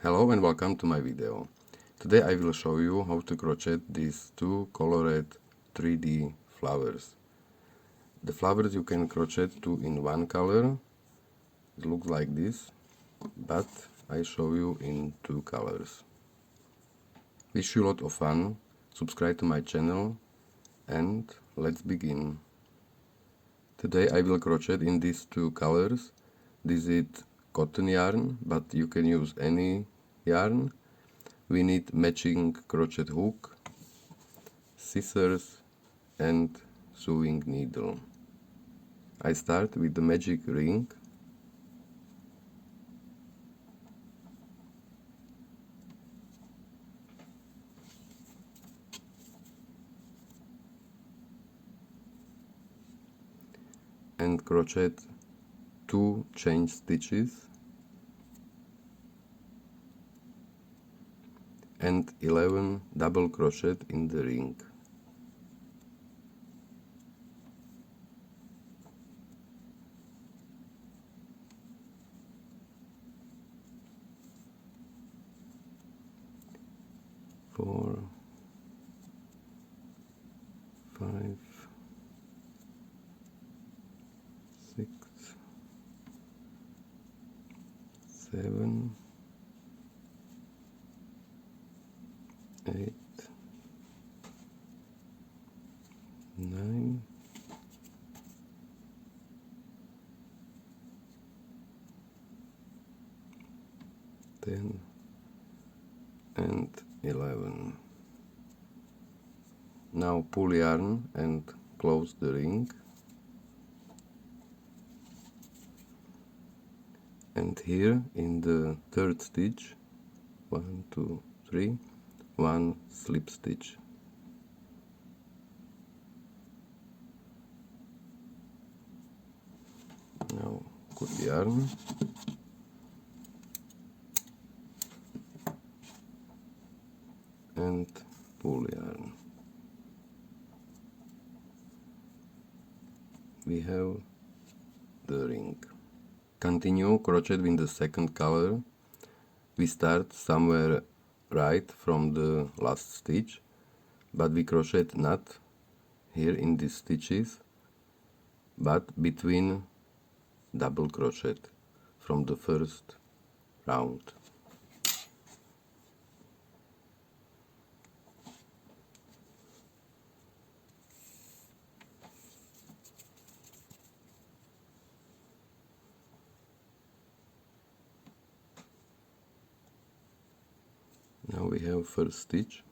Hello and welcome to my video. Today I will show you how to crochet these two colored 3D flowers. The flowers you can crochet two in one color. It looks like this, but I show you in two colors. Wish you a lot of fun, subscribe to my channel and let's begin. Today I will crochet in these two colors. This is cotton yarn, but you can use any yarn. We need matching crochet hook, scissors and sewing needle. I start with the magic ring. And crochet 2 chain stitches and 11 double crochet in the ring. Four, 5, 6, 7, 8, 9, 10 and 11. Now pull yarn and close the ring. And here in the third stitch, 1, 2, 3, 1 slip stitch. Now cut yarn and pull yarn. We have the ring. Continue crochet with the second color. We start somewhere right from the last stitch, but we crochet not here in these stitches, but between double crochet from the first round. Now we have first stitch.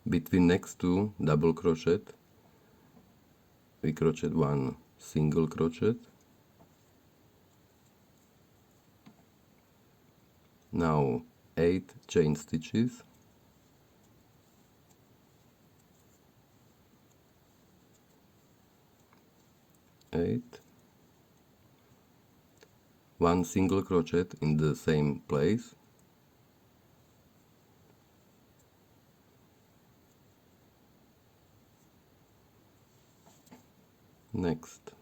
Between next two double crochet, we crochet 1 single crochet. Now 8 chain stitches. Eight. 1 single crochet in the same place. Next,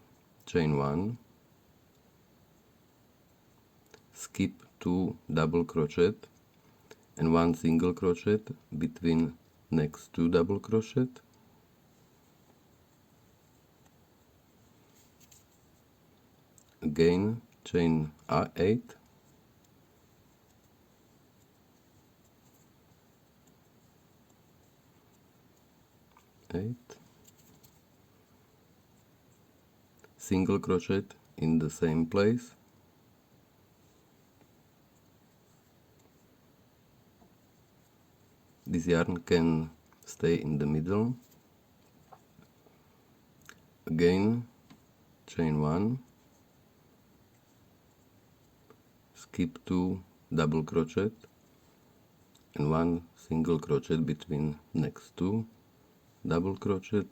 chain 1, skip 2 double crochet and 1 single crochet between next 2 double crochet. Again, chain 8, single crochet in the same place. This yarn can stay in the middle. Again, chain 1, skip 2 double crochet and 1 single crochet between next 2 double crochet.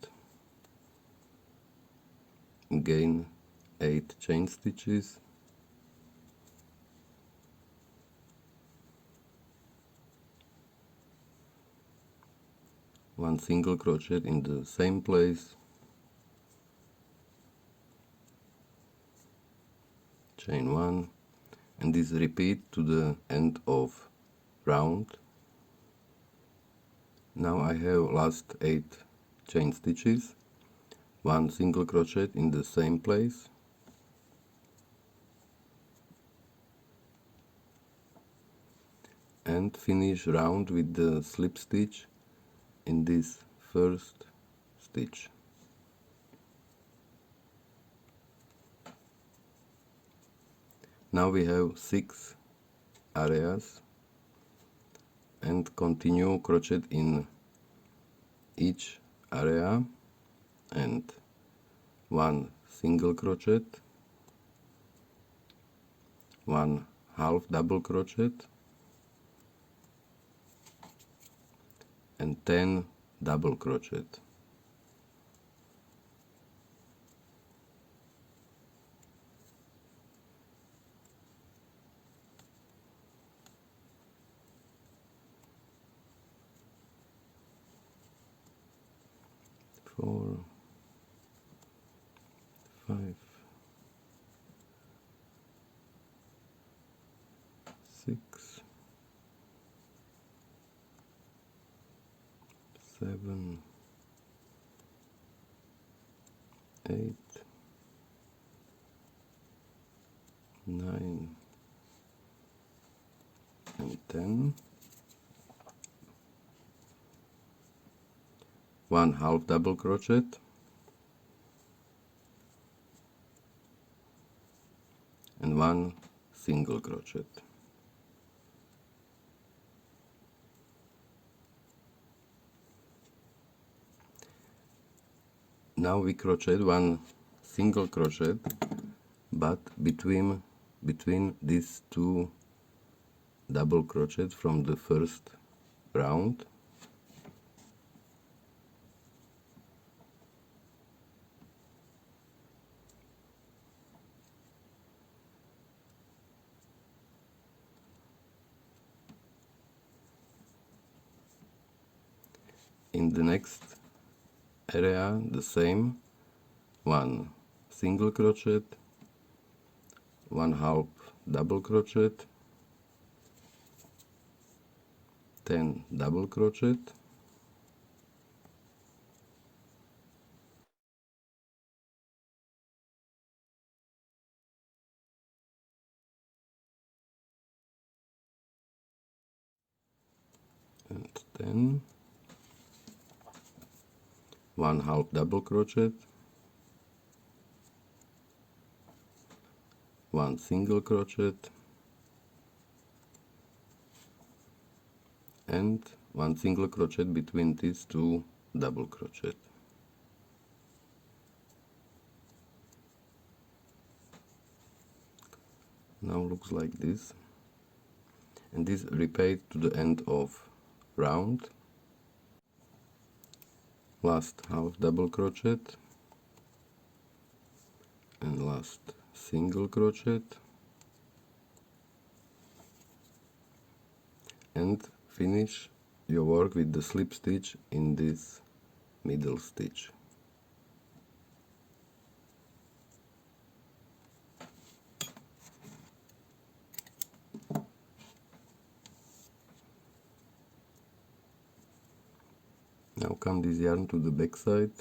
Again 8 chain stitches. One single crochet in the same place. Chain 1, and this repeat to the end of round. Now I have last 8 chain stitches, 1 single crochet in the same place, and finish round with the slip stitch in this first stitch. Now we have 6 areas, and continue crochet in each area and 1 single crochet, 1 half double crochet, and 10 double crochet. Four, 5, 6, 7, 8, 9, and 10. 1 half double crochet, and 1 single crochet. Now we crochet 1 single crochet, but between these 2 double crochets from the first round. In the next area the same, 1 single crochet, 1 half double crochet, 10 double crochet, and 10, 1 half double crochet, 1 single crochet, and 1 single crochet between these 2 double crochet. Now looks like this, and this repeat to the end of round. Last half double crochet and last single crochet, and finish your work with the slip stitch in this middle stitch. Now come this yarn to the back side,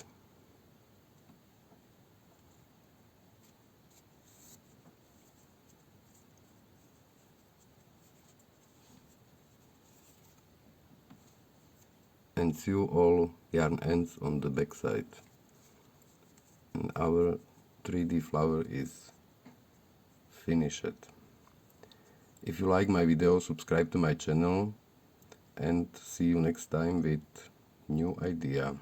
and sew all yarn ends on the back side, and our 3D flower is finished. If you like my video, subscribe to my channel, and see you next time with new idea.